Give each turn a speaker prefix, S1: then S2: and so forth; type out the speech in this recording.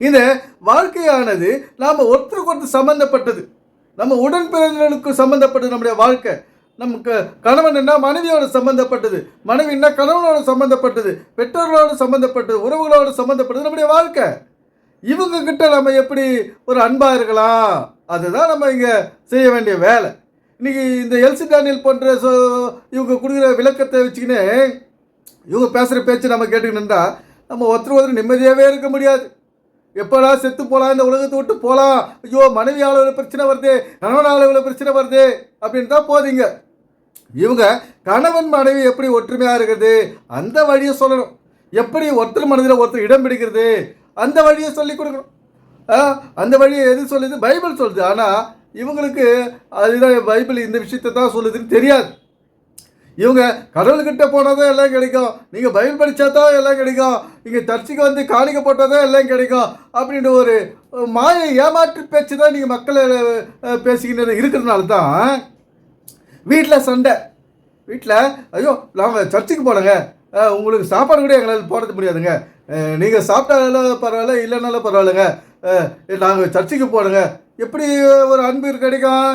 S1: இந்த வாழ்க்கையானது நாம் ஒருத்தருக்கு ஒருத்தர் சம்பந்தப்பட்டது. நம்ம உடன்பிறந்தவர்களுக்கு சம்பந்தப்பட்டது நம்முடைய வாழ்க்கை. நமக்கு கணவன் என்ன மனைவியோடு சம்பந்தப்பட்டது, மனைவின்னா கணவனோடு சம்பந்தப்பட்டது, பெற்றோர்களோடு சம்பந்தப்பட்டது, உறவுகளோடு சம்பந்தப்பட்டது நம்முடைய வாழ்க்கை. இவங்க கிட்ட நம்ம எப்படி ஒரு அன்பாக இருக்கலாம், அதுதான் நம்ம இங்கே செய்ய வேண்டிய வேலை. இன்றைக்கி இந்த எல்சி டேனியல் போன்ற இவங்க கொடுக்குற விளக்கத்தை வச்சுக்கின்னு இவங்க பேசுகிற பேச்சு நம்ம கேட்டுக்கிட்டு நம்ம ஒருத்தர் நிம்மதியாகவே இருக்க முடியாது. எப்படா செத்து போகலாம், இந்த உலகத்தை விட்டு போகலாம், ஐயோ மனைவியால் இவ்வளோ பிரச்சனை வருது, கணவனால் இவ்வளோ பிரச்சனை வருது அப்படின்னு தான் போதிங்க. இவங்க கணவன் மனைவி எப்படி ஒற்றுமையாக இருக்கிறது அந்த வழியை சொல்லணும். எப்படி ஒருத்தர் மனதில் ஒருத்தர் இடம் பிடிக்கிறது அந்த வழியை சொல்லி கொடுக்கணும். அந்த வழியை எது சொல்லுது? பைபிள் சொல்லுது. ஆனால் இவங்களுக்கு அதுதான் பைபிள் இந்த விஷயத்தை தான் சொல்லுதுன்னு தெரியாது. இவங்க கடவுள்கிட்ட போனால் தான் எல்லாம் கிடைக்கும், நீங்கள் பைபிள் படித்தா தான் எல்லாம் கிடைக்கும், இங்கே சர்ச்சுக்கு வந்து காணிக்க போட்டால் தான் எல்லாம் கிடைக்கும் அப்படின்ற ஒரு மாய ஏமாற்று பேச்சு தான் நீங்கள் மக்களை பேசிக்கிட்டு இருக்கிறதுனால தான் வீட்டில் சண்டை. வீட்டில் ஐயோ நாங்கள் சர்ச்சுக்கு போனோங்க, உங்களுக்கு சாப்பாடு கூட எங்களால் போடுறது முடியாதுங்க, நீங்கள் சாப்பிட்டாலும் பரவாயில்ல இல்லைனாலும் பரவாயில்லைங்க, நாங்கள் சர்ச்சுக்கு போடுங்க. எப்படி ஒரு அன்பு கிடைக்கும்?